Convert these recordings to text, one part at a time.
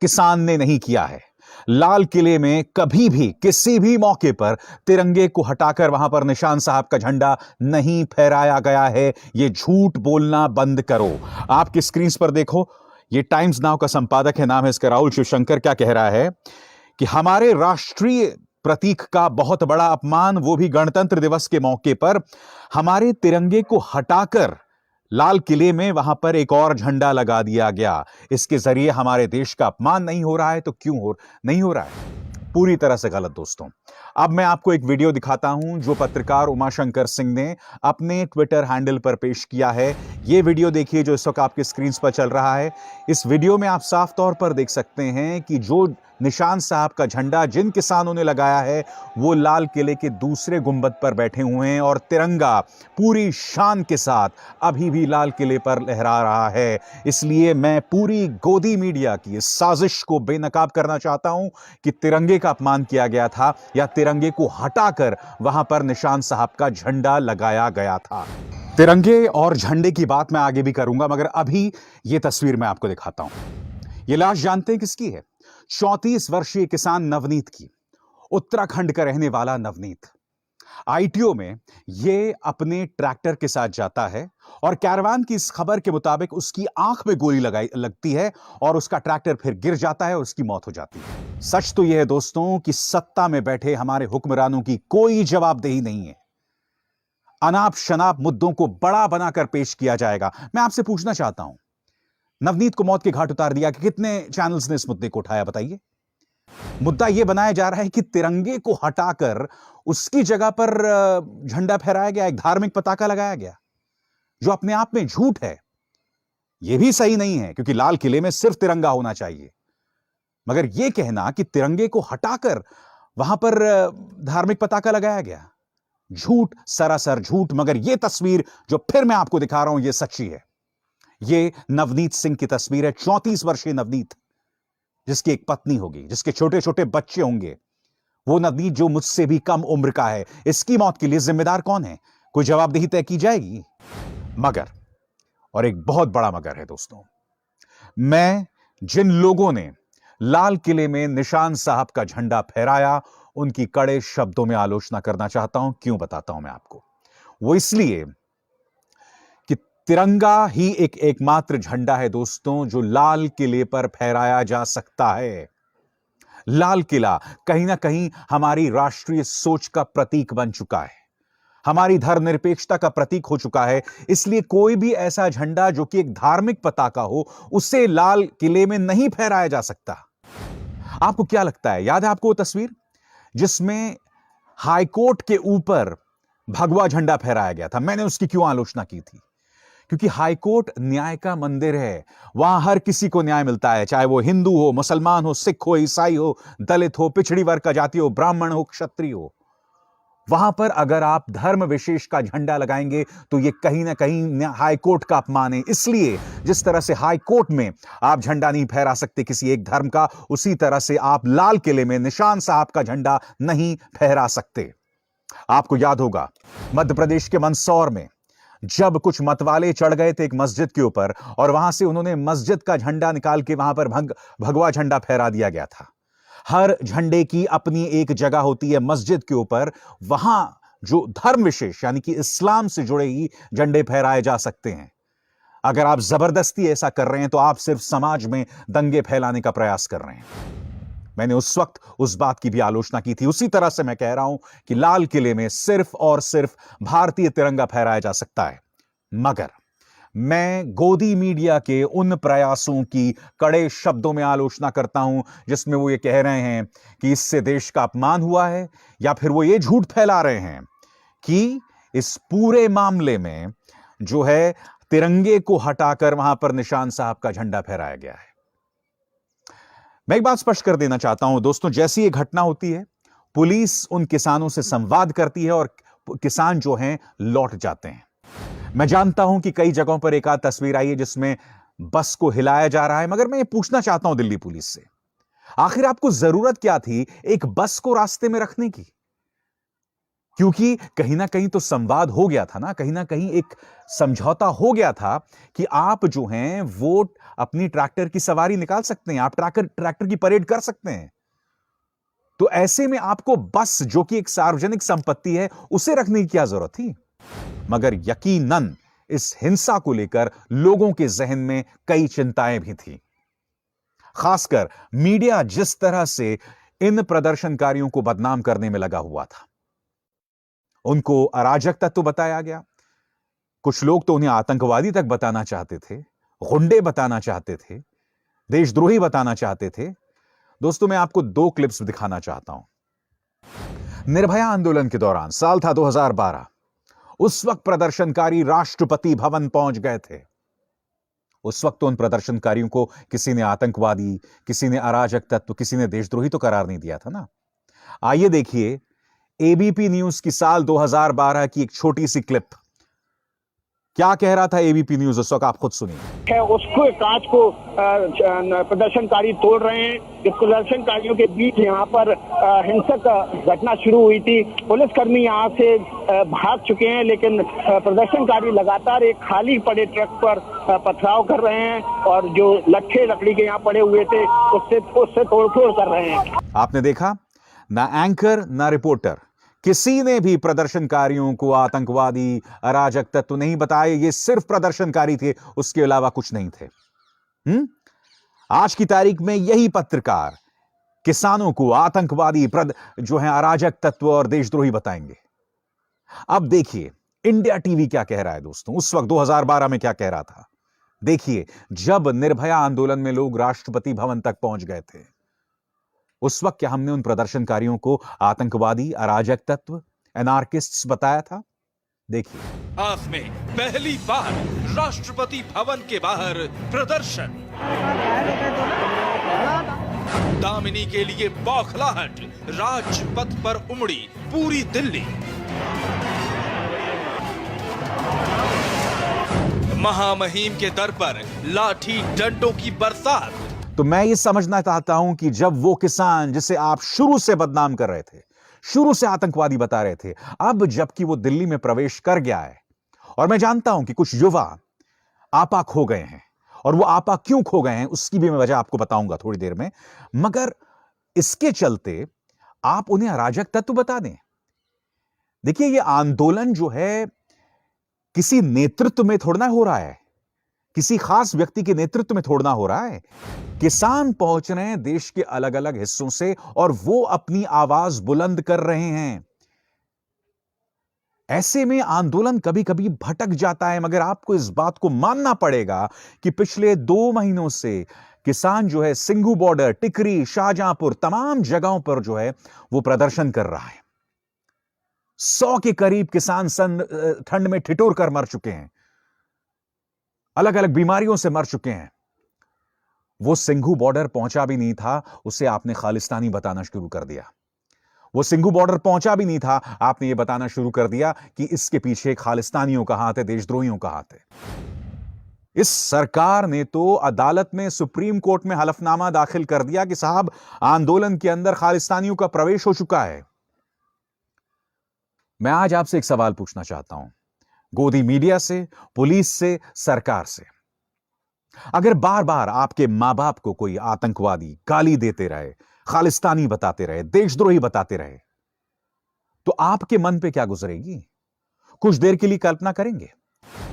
किसान ने नहीं किया है। लाल किले में कभी भी किसी भी मौके पर तिरंगे को हटाकर वहां पर निशान साहब का झंडा नहीं फहराया गया है। यह झूठ बोलना बंद करो। आपकी स्क्रीन पर देखो, यह टाइम्स नाउ का संपादक है, नाम है इसका राहुल शिवशंकर। क्या कह रहा है कि हमारे राष्ट्रीय प्रतीक का बहुत बड़ा अपमान, वो भी गणतंत्र दिवस के मौके पर हमारे तिरंगे को हटाकर लाल किले में वहां पर एक और झंडा लगा दिया गया। इसके जरिए हमारे देश का अपमान नहीं हो रहा है तो क्यों नहीं हो रहा है? पूरी तरह से गलत दोस्तों। अब मैं आपको एक वीडियो दिखाता हूं जो पत्रकार उमाशंकर सिंह ने अपने ट्विटर हैंडल पर पेश किया है। यह वीडियो देखिए जो इस वक्त आपके स्क्रीन पर चल रहा है। इस वीडियो में आप साफ तौर पर देख सकते हैं कि जो निशान साहब का झंडा जिन किसानों ने लगाया है वो लाल किले के दूसरे गुंबद पर बैठे हुए हैं और तिरंगा पूरी शान के साथ अभी भी लाल किले पर लहरा रहा है। इसलिए मैं पूरी गोदी मीडिया की इस साजिश को बेनकाब करना चाहता हूं कि तिरंगे का अपमान किया गया था या तिरंगे को हटाकर वहां पर निशान साहब का झंडा लगाया गया था। तिरंगे और झंडे की बात मैं आगे भी करूंगा, मगर अभी यह तस्वीर मैं आपको दिखाता हूं। यह लाश जानते हैं किसकी है? 34 वर्षीय किसान नवनीत की। उत्तराखंड का रहने वाला नवनीत आईटीओ में यह अपने ट्रैक्टर के साथ जाता है और कैरवान की इस खबर के मुताबिक उसकी आंख में गोली लगती है और उसका ट्रैक्टर फिर गिर जाता है और उसकी मौत हो जाती है। सच तो यह है दोस्तों कि सत्ता में बैठे हमारे हुक्मरानों की कोई जवाबदेही नहीं है। अनाप शनाप मुद्दों को बड़ा बनाकर पेश किया जाएगा। मैं आपसे पूछना चाहता हूं, नवनीत को मौत के घाट उतार दिया कि कितने चैनल्स ने इस मुद्दे को उठाया? बताइए। मुद्दा यह बनाया जा रहा है कि तिरंगे को हटाकर उसकी जगह पर झंडा फहराया गया, एक धार्मिक पताका लगाया गया, जो अपने आप में झूठ है। यह भी सही नहीं है क्योंकि लाल किले में सिर्फ तिरंगा होना चाहिए। मगर यह कहना कि तिरंगे को हटाकर वहां पर धार्मिक पताका लगाया गया, झूठ, सरासर झूठ। मगर यह तस्वीर जो फिर मैं आपको दिखा रहा हूं, यह सच्ची है। यह नवनीत सिंह की तस्वीर है। 34 वर्षीय नवनीत, जिसकी एक पत्नी होगी, जिसके छोटे छोटे बच्चे होंगे। वो नवनीत जो मुझसे भी कम उम्र का है। इसकी मौत के लिए जिम्मेदार कौन है? कोई जवाबदेही तय की जाएगी? मगर, और एक बहुत बड़ा मगर है दोस्तों, मैं जिन लोगों ने लाल किले में निशान साहब का झंडा फहराया उनकी कड़े शब्दों में आलोचना करना चाहता हूं। क्यों? बताता हूं मैं आपको। वो इसलिए कि तिरंगा ही एक एकमात्र झंडा है दोस्तों जो लाल किले पर फहराया जा सकता है। लाल किला कहीं ना कहीं हमारी राष्ट्रीय सोच का प्रतीक बन चुका है, हमारी धर्मनिरपेक्षता का प्रतीक हो चुका है। इसलिए कोई भी ऐसा झंडा जो कि एक धार्मिक पताका हो, उसे लाल किले में नहीं फहराया जा सकता। आपको क्या लगता है? याद है आपको वो तस्वीर जिसमें हाईकोर्ट के ऊपर भगवा झंडा फहराया गया था? मैंने उसकी क्यों आलोचना की थी? क्योंकि हाईकोर्ट न्याय का मंदिर है। वहां हर किसी को न्याय मिलता है, चाहे वो हिंदू हो, मुसलमान हो, सिख हो, ईसाई हो, दलित हो, पिछड़ी वर्ग का जाति हो, ब्राह्मण हो, क्षत्रिय हो। वहां पर अगर आप धर्म विशेष का झंडा लगाएंगे तो यह कहीं ना कहीं हाईकोर्ट का अपमान है। इसलिए जिस तरह से हाईकोर्ट में आप झंडा नहीं फहरा सकते किसी एक धर्म का, उसी तरह से आप लाल किले में निशान साहब का झंडा नहीं फहरा सकते। आपको याद होगा मध्य प्रदेश के मंदसौर में जब कुछ मतवाले चढ़ गए थे एक मस्जिद के ऊपर और वहां से उन्होंने मस्जिद का झंडा निकाल के वहां पर भगवा झंडा फहरा दिया गया था। हर झंडे की अपनी एक जगह होती है मस्जिद के ऊपर। वहां जो धर्म विशेष यानी कि इस्लाम से जुड़े ही झंडे फहराए जा सकते हैं। अगर आप जबरदस्ती ऐसा कर रहे हैं तो आप सिर्फ समाज में दंगे फैलाने का प्रयास कर रहे हैं। मैंने उस वक्त उस बात की भी आलोचना की थी। उसी तरह से मैं कह रहा हूं कि लाल किले में सिर्फ और सिर्फ भारतीय तिरंगा फहराया जा सकता है। मगर मैं गोदी मीडिया के उन प्रयासों की कड़े शब्दों में आलोचना करता हूं जिसमें वो ये कह रहे हैं कि इससे देश का अपमान हुआ है, या फिर वो ये झूठ फैला रहे हैं कि इस पूरे मामले में जो है तिरंगे को हटाकर वहां पर निशान साहब का झंडा फहराया गया है। मैं एक बात स्पष्ट कर देना चाहता हूं दोस्तों, जैसी ये घटना होती है पुलिस उन किसानों से संवाद करती है और किसान जो हैं लौट जाते हैं। मैं जानता हूं कि कई जगहों पर एक आध तस्वीर आई है जिसमें बस को हिलाया जा रहा है, मगर मैं ये पूछना चाहता हूं दिल्ली पुलिस से, आखिर आपको जरूरत क्या थी एक बस को रास्ते में रखने की? क्योंकि कहीं ना कहीं तो संवाद हो गया था ना, कहीं ना कहीं एक समझौता हो गया था कि आप जो हैं वो अपनी ट्रैक्टर की सवारी निकाल सकते हैं, आप ट्रैक्टर की परेड कर सकते हैं। तो ऐसे में आपको बस जो कि एक सार्वजनिक संपत्ति है उसे रखने की क्या जरूरत थी? मगर यकीनन इस हिंसा को लेकर लोगों के जहन में कई चिंताएं भी थी। खासकर मीडिया जिस तरह से इन प्रदर्शनकारियों को बदनाम करने में लगा हुआ था, उनको अराजक तत्व बताया गया। कुछ लोग तो उन्हें आतंकवादी तक बताना चाहते थे, गुंडे बताना चाहते थे, देशद्रोही बताना चाहते थे। दोस्तों, मैं आपको दो क्लिप्स दिखाना चाहता हूं। निर्भया आंदोलन के दौरान साल था 2012। उस वक्त प्रदर्शनकारी राष्ट्रपति भवन पहुंच गए थे। उस वक्त तो उन प्रदर्शनकारियों को किसी ने आतंकवादी, किसी ने अराजक तत्व, किसी ने देशद्रोही तो करार नहीं दिया था ना। आइए देखिए एबीपी न्यूज की साल 2012 की एक छोटी सी क्लिप। क्या कह रहा था एबीपी न्यूज उस वक्त, आप खुद सुनिए। उसको कांच को प्रदर्शनकारी तोड़ रहे हैं। इस प्रदर्शनकारियों के बीच यहाँ पर हिंसक घटना शुरू हुई थी। पुलिसकर्मी यहाँ से भाग चुके हैं, लेकिन प्रदर्शनकारी लगातार एक खाली पड़े ट्रक पर पथराव कर रहे हैं और जो लट्ठे लकड़ी के यहाँ पड़े हुए थे उससे तोड़फोड़ कर रहे हैं। आपने देखा, ना एंकर ना रिपोर्टर, किसी ने भी प्रदर्शनकारियों को आतंकवादी, अराजक तत्व नहीं बताए। ये सिर्फ प्रदर्शनकारी थे, उसके अलावा कुछ नहीं थे। आज की तारीख में यही पत्रकार किसानों को आतंकवादी, जो है अराजक तत्व और देशद्रोही बताएंगे। अब देखिए इंडिया टीवी क्या कह रहा है दोस्तों, उस वक्त 2012 में क्या कह रहा था। देखिए, जब निर्भया आंदोलन में लोग राष्ट्रपति भवन तक पहुंच गए थे, उस वक्त क्या हमने उन प्रदर्शनकारियों को आतंकवादी, अराजक तत्व, एनार्किस्ट्स बताया था? देखिए, आज में पहली बार राष्ट्रपति भवन के बाहर प्रदर्शन, दामिनी के लिए बौखलाहट, राजपथ पर उमड़ी पूरी दिल्ली। महामहिम के दर पर लाठी डंडों की बरसात। तो मैं ये समझना चाहता हूं कि जब वो किसान जिसे आप शुरू से बदनाम कर रहे थे, शुरू से आतंकवादी बता रहे थे, अब जबकि वो दिल्ली में प्रवेश कर गया है, और मैं जानता हूं कि कुछ युवा आपा खो गए हैं, और वो आपा क्यों खो गए हैं उसकी भी मैं वजह आपको बताऊंगा थोड़ी देर में, मगर इसके चलते आप उन्हें अराजक तत्व बता दें। देखिए, ये आंदोलन जो है किसी नेतृत्व में थोड़ा हो रहा है, किसी खास व्यक्ति के नेतृत्व में थोड़ा हो रहा है। किसान पहुंच रहे हैं देश के अलग अलग हिस्सों से और वो अपनी आवाज बुलंद कर रहे हैं। ऐसे में आंदोलन कभी कभी भटक जाता है, मगर आपको इस बात को मानना पड़ेगा कि पिछले 2 महीनों से किसान जो है सिंघू बॉर्डर, टिकरी, शाहजहांपुर, तमाम जगहों पर जो है वो प्रदर्शन कर रहा है। 100 के करीब किसान ठंड में ठिठुर कर मर चुके हैं, अलग अलग बीमारियों से मर चुके हैं। वो सिंघू बॉर्डर पहुंचा भी नहीं था, उसे आपने खालिस्तानी बताना शुरू कर दिया। वो सिंघू बॉर्डर पहुंचा भी नहीं था, आपने ये बताना शुरू कर दिया कि इसके पीछे खालिस्तानियों का हाथ है, देशद्रोहियों का हाथ है। इस सरकार ने तो अदालत में, सुप्रीम कोर्ट में हलफनामा दाखिल कर दिया कि साहब आंदोलन के अंदर खालिस्तानियों का प्रवेश हो चुका है। मैं आज आपसे एक सवाल पूछना चाहता हूं, गोदी मीडिया से, पुलिस से, सरकार से। अगर बार बार आपके मां बाप को कोई आतंकवादी गाली देते रहे, खालिस्तानी बताते रहे, देशद्रोही बताते रहे, तो आपके मन पे क्या गुजरेगी? कुछ देर के लिए कल्पना करेंगे,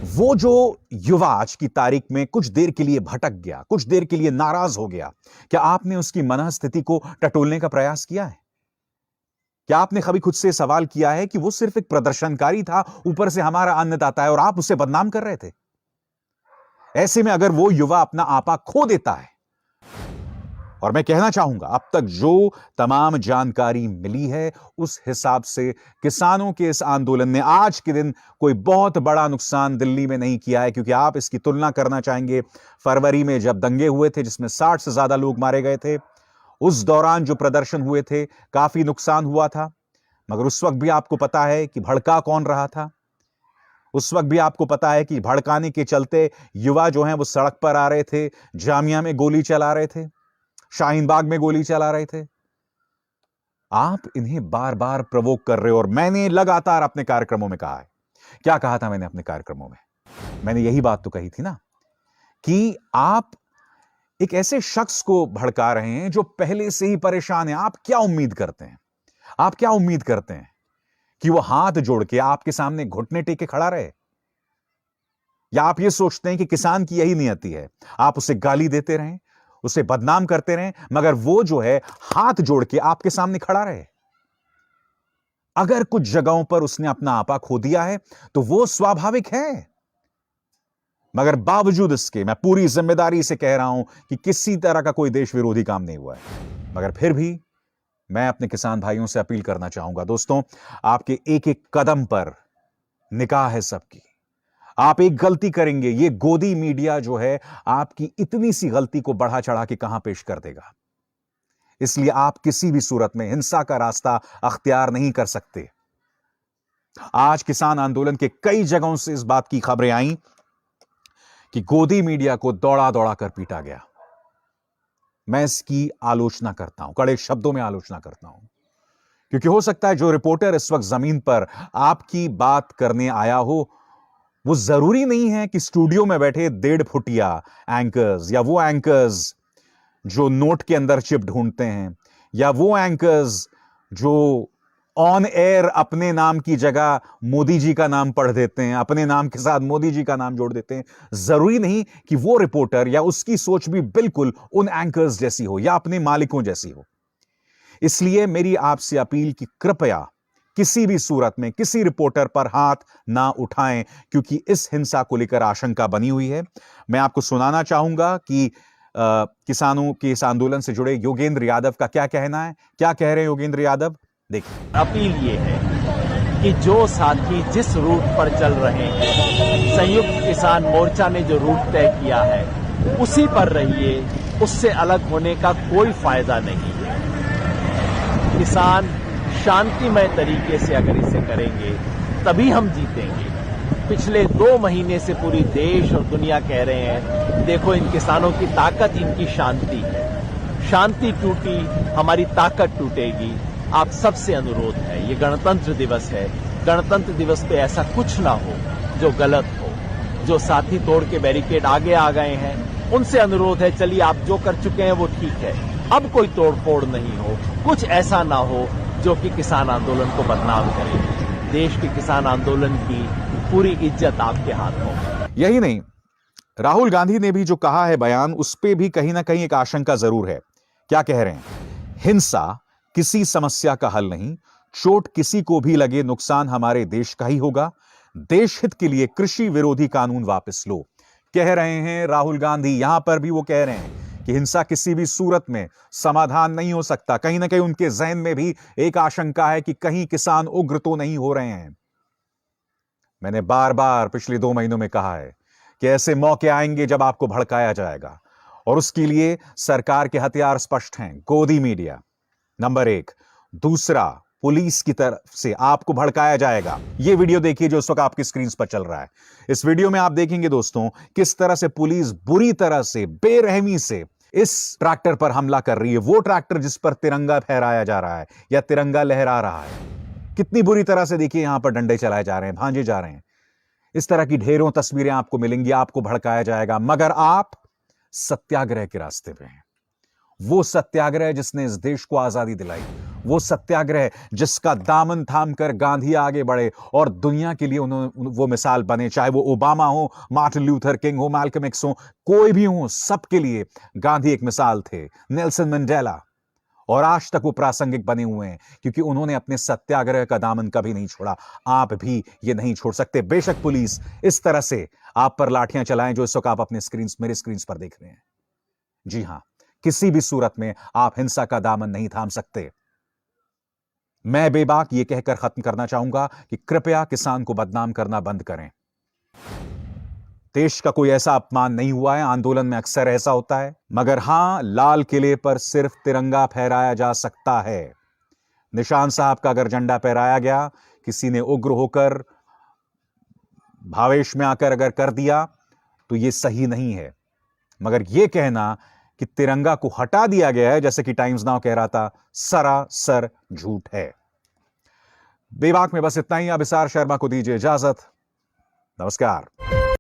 वो जो युवा आज की तारीख में कुछ देर के लिए भटक गया, कुछ देर के लिए नाराज हो गया, क्या आपने उसकी मनःस्थिति को टटोलने का प्रयास किया है? क्या आपने कभी खुद से सवाल किया है कि वो सिर्फ एक प्रदर्शनकारी था, ऊपर से हमारा अन्नदाता है, और आप उसे बदनाम कर रहे थे? ऐसे में अगर वो युवा अपना आपा खो देता है, और मैं कहना चाहूंगा अब तक जो तमाम जानकारी मिली है उस हिसाब से किसानों के इस आंदोलन ने आज के दिन कोई बहुत बड़ा नुकसान दिल्ली में नहीं किया है, क्योंकि आप इसकी तुलना करना चाहेंगे फरवरी में जब दंगे हुए थे जिसमें 60 से ज्यादा लोग मारे गए थे, उस दौरान जो प्रदर्शन हुए थे काफी नुकसान हुआ था, मगर उस वक्त भी आपको पता है कि भड़का कौन रहा था। उस वक्त भी आपको पता है कि भड़काने के चलते युवा जो हैं वो सड़क पर आ रहे थे, जामिया में गोली चला रहे थे, शाहीन बाग में गोली चला रहे थे। आप इन्हें बार बार प्रवोक कर रहे हो। और मैंने लगातार अपने कार्यक्रमों में कहा है, क्या कहा था मैंने अपने कार्यक्रमों में? मैंने यही बात तो कही थी ना कि आप एक ऐसे शख्स को भड़का रहे हैं जो पहले से ही परेशान है। आप क्या उम्मीद करते हैं? आप क्या उम्मीद करते हैं कि वो हाथ जोड़ के आपके सामने घुटने टेके खड़ा रहे? या आप ये सोचते हैं कि किसान की यही नियति है, आप उसे गाली देते रहें, उसे बदनाम करते रहें, मगर वो जो है हाथ जोड़ के आपके सामने खड़ा रहे? अगर कुछ जगहों पर उसने अपना आपा खो दिया है तो वो स्वाभाविक है, मगर बावजूद इसके मैं पूरी जिम्मेदारी से कह रहा हूं कि किसी तरह का कोई देश विरोधी काम नहीं हुआ है। मगर फिर भी मैं अपने किसान भाइयों से अपील करना चाहूंगा, दोस्तों, आपके एक एक कदम पर निगाह है सबकी। आप एक गलती करेंगे, ये गोदी मीडिया जो है आपकी इतनी सी गलती को बढ़ा चढ़ा के कहां पेश कर देगा। इसलिए आप किसी भी सूरत में हिंसा का रास्ता अख्तियार नहीं कर सकते। आज किसान आंदोलन के कई जगहों से इस बात की खबरें आई कि गोदी मीडिया को दौड़ा दौड़ा कर पीटा गया। मैं इसकी आलोचना करता हूं, कड़े शब्दों में आलोचना करता हूं, क्योंकि हो सकता है जो रिपोर्टर इस वक्त जमीन पर आपकी बात करने आया हो, वो जरूरी नहीं है कि स्टूडियो में बैठे 1.5 फुटिया एंकर्स, या वो एंकर्स जो नोट के अंदर चिप ढूंढते हैं, या वो एंकर्स जो ऑन एयर अपने नाम की जगह मोदी जी का नाम पढ़ देते हैं, अपने नाम के साथ मोदी जी का नाम जोड़ देते हैं। जरूरी नहीं कि वो रिपोर्टर या उसकी सोच भी बिल्कुल उन एंकर्स जैसी हो या अपने मालिकों जैसी हो। इसलिए मेरी आपसे अपील कि कृपया किसी भी सूरत में किसी रिपोर्टर पर हाथ ना उठाएं, क्योंकि इस हिंसा को लेकर आशंका बनी हुई है। मैं आपको सुनाना चाहूंगा कि किसानों के इस आंदोलन से जुड़े योगेंद्र यादव का क्या कहना है। क्या कह रहे हैं योगेंद्र यादव, देखिए। अपील ये है कि जो साथी जिस रूट पर चल रहे हैं, संयुक्त किसान मोर्चा ने जो रूट तय किया है उसी पर रहिए, उससे अलग होने का कोई फायदा नहीं है। किसान शांतिमय तरीके से अगर इसे करेंगे तभी हम जीतेंगे। पिछले 2 महीने से पूरी देश और दुनिया कह रहे हैं, देखो इन किसानों की ताकत, इनकी शांति है। शांति टूटी, हमारी ताकत टूटेगी। आप सबसे अनुरोध है, ये गणतंत्र दिवस है, गणतंत्र दिवस पे ऐसा कुछ ना हो जो गलत हो। जो साथी तोड़ के बैरिकेड आगे आ गए हैं, उनसे अनुरोध है, चलिए आप जो कर चुके हैं वो ठीक है, अब कोई तोड़फोड़ नहीं हो, कुछ ऐसा ना हो जो कि किसान आंदोलन को बदनाम करे। देश के किसान आंदोलन की पूरी इज्जत आपके हाथ हो। यही नहीं, राहुल गांधी ने भी जो कहा है बयान, उस पे भी कहीं ना कहीं एक आशंका जरूर है। क्या कह रहे हैं? हिंसा किसी समस्या का हल नहीं, चोट किसी को भी लगे नुकसान हमारे देश का ही होगा। देश हित के लिए कृषि विरोधी कानून वापस लो, कह रहे हैं राहुल गांधी। यहां पर भी वो कह रहे हैं कि हिंसा किसी भी सूरत में समाधान नहीं हो सकता। कहीं ना कहीं उनके जहन में भी एक आशंका है कि कहीं किसान उग्र तो नहीं हो रहे हैं। मैंने बार बार पिछले 2 महीनों में कहा है कि ऐसे मौके आएंगे जब आपको भड़काया जाएगा, और उसके लिए सरकार के हथियार स्पष्ट हैं। गोदी मीडिया नंबर 1, दूसरा पुलिस की तरफ से आपको भड़काया जाएगा। यह वीडियो देखिए जो इस वक्त आपकी स्क्रीन पर चल रहा है। इस वीडियो में आप देखेंगे दोस्तों किस तरह से पुलिस बुरी तरह से बेरहमी से इस ट्रैक्टर पर हमला कर रही है। वो ट्रैक्टर जिस पर तिरंगा फहराया जा रहा है या तिरंगा लहरा रहा है, कितनी बुरी तरह से देखिए यहां पर डंडे चलाए जा रहे हैं, भांजे जा रहे हैं। इस तरह की ढेरों तस्वीरें आपको मिलेंगी, आपको भड़काया जाएगा। मगर आप सत्याग्रह के रास्ते पे हैं। वो सत्याग्रह जिसने इस देश को आजादी दिलाई, वो सत्याग्रह जिसका दामन थाम कर गांधी आगे बढ़े और दुनिया के लिए उन्होंने वो मिसाल बने। चाहे वो ओबामा हो, मार्टिन लूथर किंग हो, मैल्कम एक्स हो, कोई भी हो, सबके लिए गांधी एक मिसाल थे। नेल्सन मंडेला, और आज तक वो प्रासंगिक बने हुए हैं क्योंकि उन्होंने अपने सत्याग्रह का दामन कभी नहीं छोड़ा। आप भी ये नहीं छोड़ सकते। बेशक पुलिस इस तरह से आप पर लाठियां चलाएं जो इस वक्त आप अपने मेरे स्क्रीन पर देख रहे हैं। जी हां, किसी भी सूरत में आप हिंसा का दामन नहीं थाम सकते। मैं बेबाक ये कहकर खत्म करना चाहूंगा कि कृपया किसान को बदनाम करना बंद करें। देश का कोई ऐसा अपमान नहीं हुआ है, आंदोलन में अक्सर ऐसा होता है, मगर हां, लाल किले पर सिर्फ तिरंगा फहराया जा सकता है। निशान साहब का अगर झंडा फहराया गया, किसी ने उग्र होकर भावेश में आकर अगर कर दिया, तो यह सही नहीं है। मगर यह कहना कि तिरंगा को हटा दिया गया है, जैसे कि टाइम्स नाउ कह रहा था, सरासर झूठ है। बेबाक में बस इतना ही। अभिसार शर्मा को दीजिए इजाजत। नमस्कार।